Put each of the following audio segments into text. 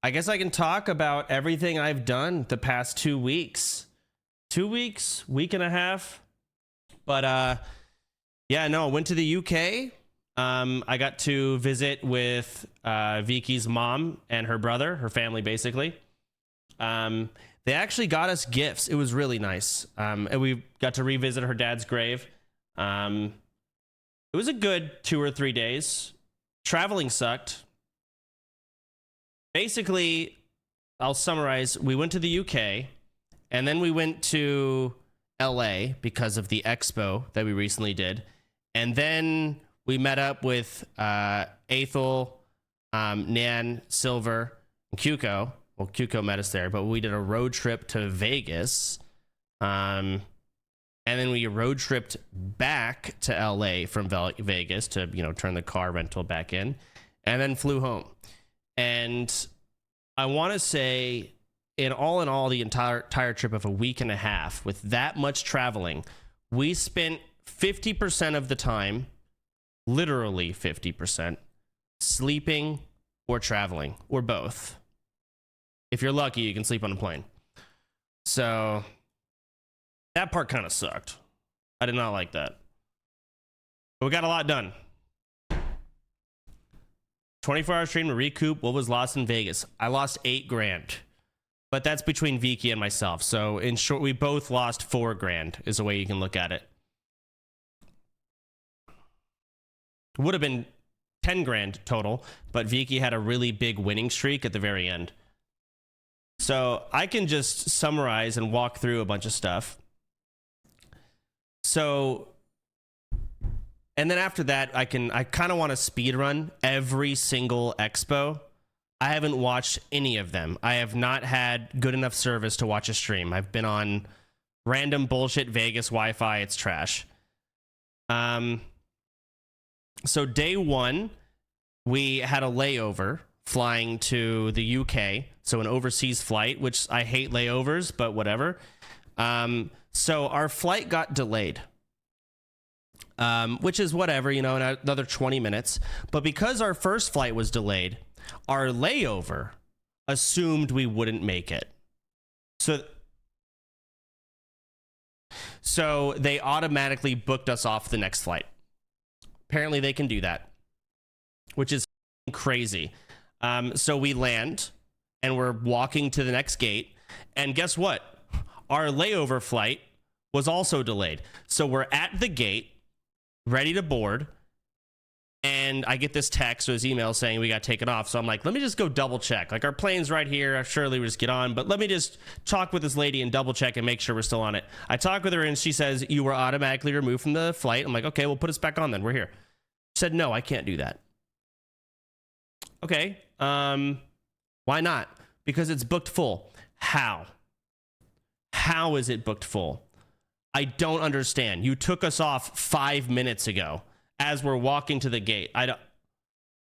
I guess I can talk about everything I've done the past 2 weeks. 2 weeks, week and a half. But yeah, no, I went to the UK. I got to visit with Vicky's mom and her brother, her family basically. They actually got us gifts. It was really nice. And we got to revisit her dad's grave. It was a good 2 or 3 days. Traveling sucked. Basically, I'll summarize. We went to the UK, and then we went to LA because of the Expo that we recently did. And then we met up with Ethel, Nan, Silver, and Cuco. Well, Cuco met us there, but we did a road trip to Vegas. And then we road tripped back to LA from Vegas to, turn the car rental back in, and then flew home. And I want to say, in all, the entire trip of a week and a half, with that much traveling, we spent 50% of the time, literally 50%, sleeping or traveling, or both. If you're lucky, you can sleep on a plane. So that part kind of sucked. I did not like that. But we got a lot done. 24-hour stream to recoup what was lost in Vegas. I lost $8,000. But that's between Vicky and myself. So in short, we both lost $4,000 is the way you can look at it. Would have been $10,000 total, but Vicky had a really big winning streak at the very end. So I can just summarize and walk through a bunch of stuff. So, and then after that, I kind of want to speed run every single Expo. I haven't watched any of them. I have not had good enough service to watch a stream. I've been on random bullshit Vegas Wi-Fi. It's trash. So day one, we had a layover flying to the UK. So an overseas flight, which I hate layovers, but whatever. So our flight got delayed. Which is whatever, another 20 minutes. But because our first flight was delayed, our layover assumed we wouldn't make it. So they automatically booked us off the next flight. Apparently they can do that, which is crazy. So we land and we're walking to the next gate. And guess what? Our layover flight was also delayed. So we're at the gate, ready to board. And I get this text or this email saying we got taken off. So I'm like, let me just go double check. Like, our plane's right here. Surely we just get on. But let me just talk with this lady and double check and make sure we're still on it. I talk with her and she says, you were automatically removed from the flight. I'm like, okay, well, put us back on then. We're here. She said, no, I can't do that. Okay. Why not? Because it's booked full. How? How is it booked full? I don't understand. You took us off 5 minutes ago as we're walking to the gate.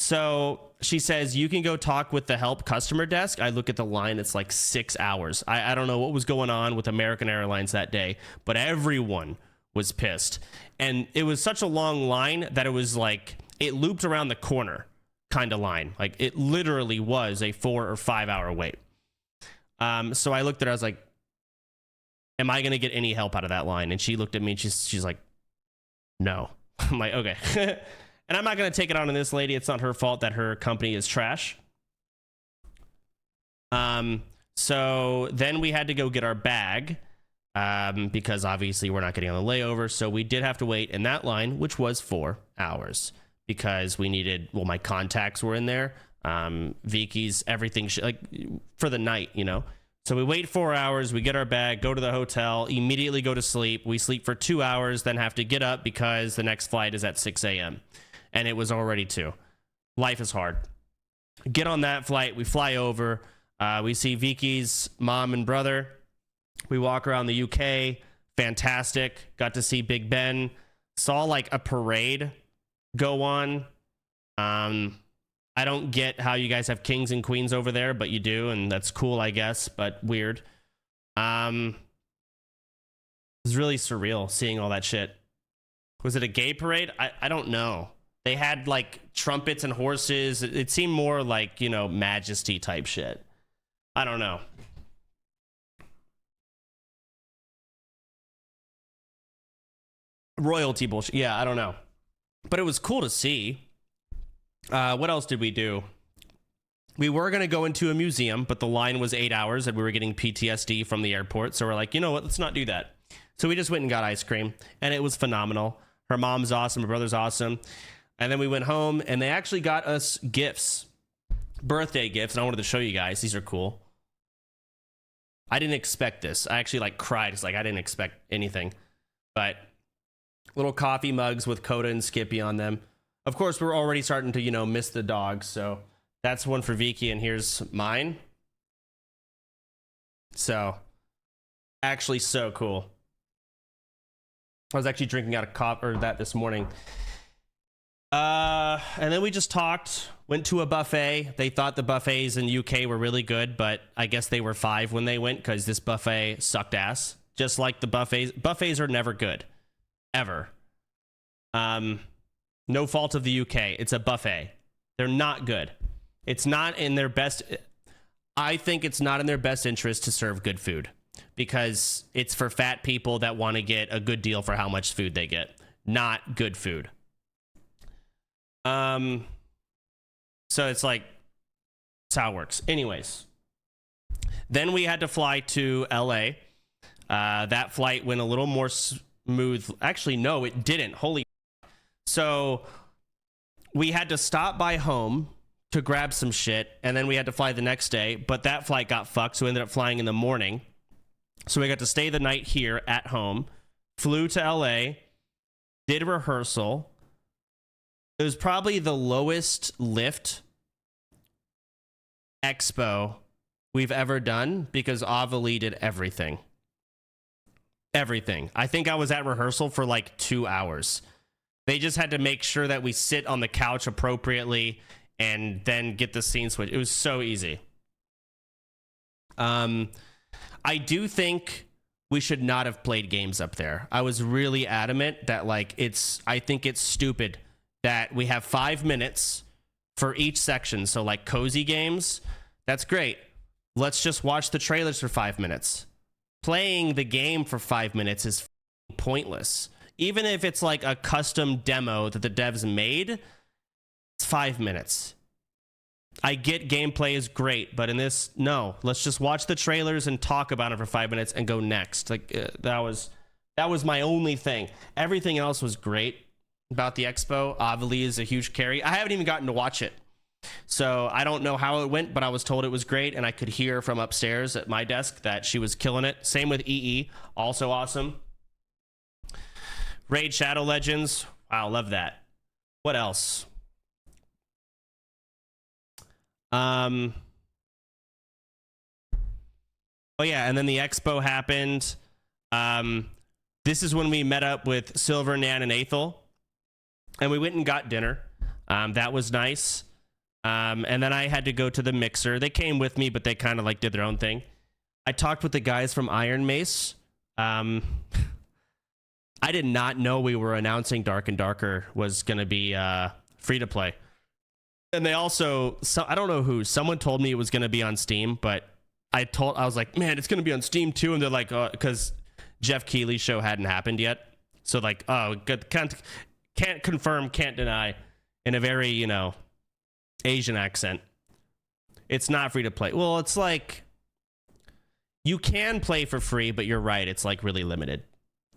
So she says, you can go talk with the help customer desk. I look at the line. It's like 6 hours. I don't know what was going on with American Airlines that day, but everyone was pissed. And it was such a long line that it was like, it looped around the corner kind of line. Like, it literally was a 4 or 5 hour wait. So I looked at her, I was like, am I going to get any help out of that line? And she looked at me and she's like, no. I'm like, okay. And I'm not going to take it on this lady. It's not her fault that her company is trash. So then we had to go get our bag, because obviously we're not getting on the layover. So we did have to wait in that line, which was 4 hours, because we needed, well, my contacts were in there. Vicky's, everything, like, for the night, So we wait 4 hours, we get our bag, go to the hotel, immediately go to sleep. We sleep for 2 hours, then have to get up because the next flight is at 6 a.m. And it was already 2. Life is hard. Get on that flight, we fly over, we see Vicky's mom and brother. We walk around the UK, fantastic. Got to see Big Ben. Saw like a parade go on. I don't get how you guys have kings and queens over there, but you do, and that's cool, I guess, but weird. It was really surreal seeing all that shit. Was it a gay parade? I don't know. They had like trumpets and horses. It seemed more like, you know, majesty type shit. I don't know. Royalty bullshit. Yeah, I don't know. But it was cool to see. What else did we do? We were going to go into a museum, but the line was 8 hours and we were getting PTSD from the airport. So we're like, you know what? Let's not do that. So we just went and got ice cream and it was phenomenal. Her mom's awesome. Her brother's awesome. And then we went home and they actually got us gifts, birthday gifts. And I wanted to show you guys. These are cool. I didn't expect this. I actually like cried. It's like, I didn't expect anything, but little coffee mugs with Coda and Skippy on them. Of course, we're already starting to, you know, miss the dogs. So that's one for Vicky, and here's mine. So, actually so cool. I was actually drinking out of that this morning. And then we just talked, went to a buffet. They thought the buffets in UK were really good, but I guess they were 5 when they went because this buffet sucked ass. Just like the buffets. Buffets are never good. Ever. No fault of the UK. It's a buffet. They're not good. It's not in their best. I think it's not in their best interest to serve good food because it's for fat people that want to get a good deal for how much food they get. Not good food. So it's like, that's how it works. Anyways, then we had to fly to LA. That flight went a little more smooth. Actually, no, it didn't. Holy. So we had to stop by home to grab some shit, and then we had to fly the next day, but that flight got fucked, so we ended up flying in the morning. So we got to stay the night here at home, flew to LA, did a rehearsal. It was probably the lowest lift expo we've ever done because Avali did everything. Everything. I think I was at rehearsal for like 2 hours. They just had to make sure that we sit on the couch appropriately and then get the scene switch. It was so easy. I do think we should not have played games up there. I was really adamant that like I think it's stupid that we have 5 minutes for each section. So like cozy games, that's great. Let's just watch the trailers for 5 minutes. Playing the game for 5 minutes is pointless. Even if it's like a custom demo that the devs made, it's 5 minutes. I get gameplay is great, but in this, no. Let's just watch the trailers and talk about it for 5 minutes and go next. Like that was my only thing. Everything else was great about the expo. Avali is a huge carry. I haven't even gotten to watch it, so I don't know how it went, but I was told it was great, and I could hear from upstairs at my desk that she was killing it. Same with EE, also awesome. Raid Shadow Legends, wow, love that. What else? Oh yeah, and then the expo happened. This is when we met up with Silver, Nan, and Aethel, and we went and got dinner. That was nice. And then I had to go to the mixer. They came with me, but they kind of like did their own thing. I talked with the guys from Iron Mace. I did not know we were announcing Dark and Darker was going to be free to play. And they also, I don't know who, someone told me it was going to be on Steam, but I was like, man, it's going to be on Steam too. And they're like, because Jeff Keighley's show hadn't happened yet. So like, oh, good, can't confirm, can't deny, in a very, you know, Asian accent. It's not free to play. Well, it's like, you can play for free, but you're right, it's like really limited.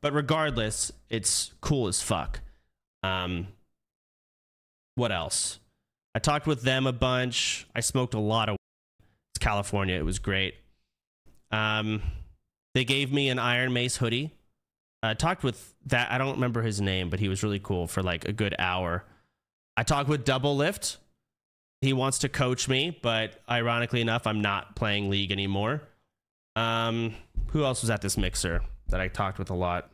But regardless, it's cool as fuck. What else? I talked with them a bunch. I smoked a lot of. It's California. It was great. They gave me an Iron Mace hoodie. I talked with that. I don't remember his name, but he was really cool for like a good hour. I talked with Double Lift. He wants to coach me, but ironically enough, I'm not playing League anymore. Who else was at this mixer that I talked with a lot?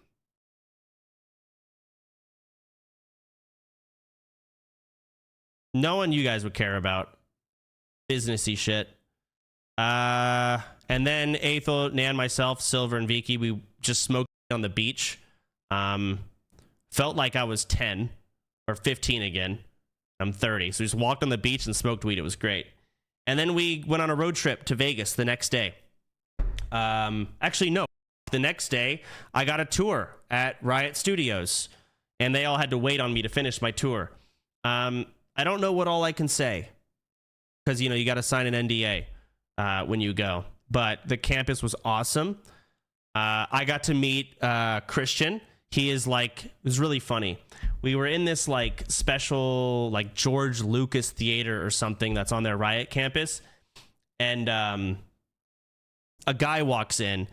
No one you guys would care about. Businessy shit. And then Aethel, Nan, myself, Silver, and Vicky, we just smoked on the beach. Felt like I was 10. or 15 again. I'm 30. So we just walked on the beach and smoked weed. It was great. And then we went on a road trip to Vegas the next day. Actually, no. The next day, I got a tour at Riot Studios, and they all had to wait on me to finish my tour. I don't know what all I can say, because, you know, you got to sign an NDA when you go. But the campus was awesome. I got to meet Christian. He is like, it was really funny. We were in this like special like George Lucas theater or something that's on their Riot campus. And a guy walks in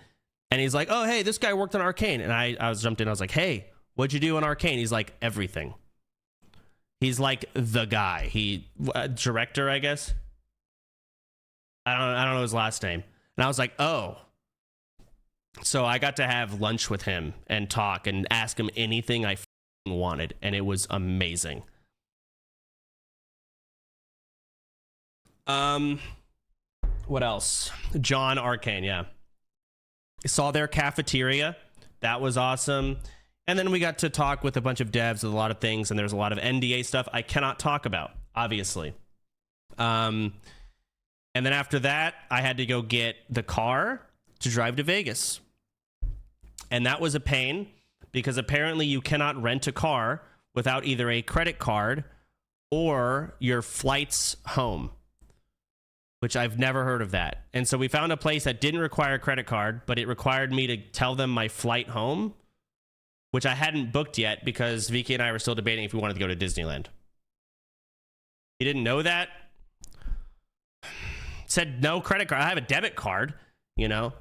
and he's like, oh, hey, this guy worked on Arcane. And I was jumped in. I was like, hey, what'd you do on Arcane? He's like, everything. He's like the guy. Director, I guess. I don't know his last name. And I was like, oh. So I got to have lunch with him and talk and ask him anything I wanted, and it was amazing. What else? John Arcane, yeah. Saw their cafeteria. That was awesome. And then we got to talk with a bunch of devs with a lot of things, and there's a lot of NDA stuff I cannot talk about, obviously. And then after that, I had to go get the car to drive to Vegas. And that was a pain because apparently you cannot rent a car without either a credit card or your flights home, which I've never heard of that. And so we found a place that didn't require a credit card, but it required me to tell them my flight home, which I hadn't booked yet because Vicky and I were still debating if we wanted to go to Disneyland. You didn't know that? Said no credit card. I have a debit card, you know?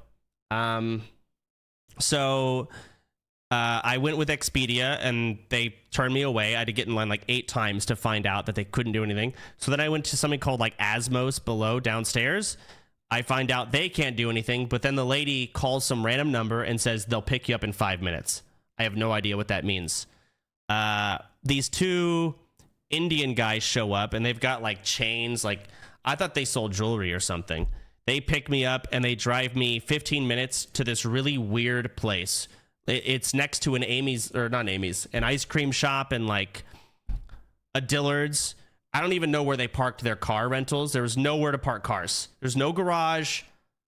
So I went with Expedia and they turned me away. I had to get in line like 8 times to find out that they couldn't do anything. So then I went to something called like Asmos below downstairs. I find out they can't do anything, but then the lady calls some random number and says they'll pick you up in 5 minutes. I have no idea what that means. These 2 Indian guys show up and they've got like chains. Like I thought they sold jewelry or something. They pick me up and they drive me 15 minutes to this really weird place. It's next to an an ice cream shop and like a Dillard's. I don't even know where they parked their car rentals. There was nowhere to park cars. There's no garage.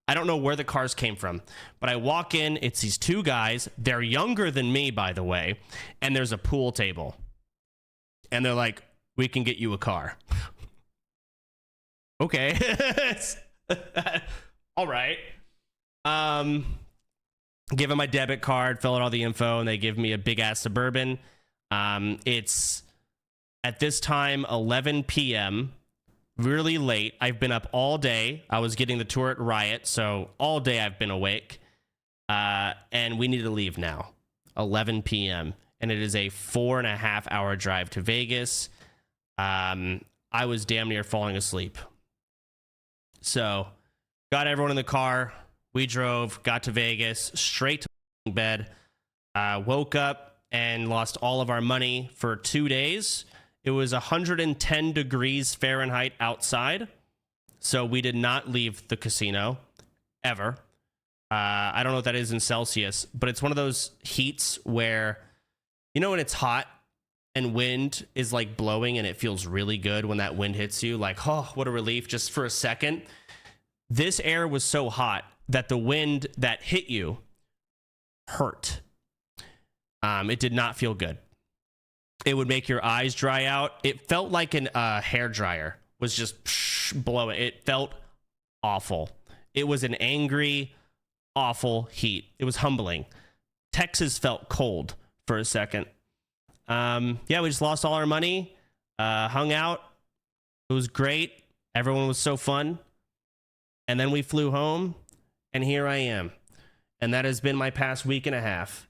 I don't know where the cars came from. But I walk in, it's these 2 guys. They're younger than me, by the way. And there's a pool table. And they're like, we can get you a car. Okay. All right. Give them my debit card, fill out all the info, and they give me a big ass Suburban. It's at this time 11 p.m. really late. I've been up all day. I was getting the tour at Riot, so all day I've been awake. And we need to leave now. 11 p.m. and it is a 4.5 hour drive to Vegas. I was damn near falling asleep. So got everyone in the car. We drove, got to Vegas, straight to bed. Woke up and lost all of our money for 2 days. It was 110 degrees Fahrenheit outside. So we did not leave the casino ever. I don't know what that is in Celsius, but it's one of those heats where, you know, when it's hot and wind is like blowing and it feels really good when that wind hits you, like, oh, what a relief just for a second. This air was so hot that the wind that hit you hurt. It did not feel good. It would make your eyes dry out. It felt like a hair dryer was just blowing. It felt awful. It was an angry, awful heat. It was humbling. Texas felt cold for a second. Yeah, we just lost all our money, hung out. It was great. Everyone was so fun. And then we flew home, and here I am. And that has been my past week and a half.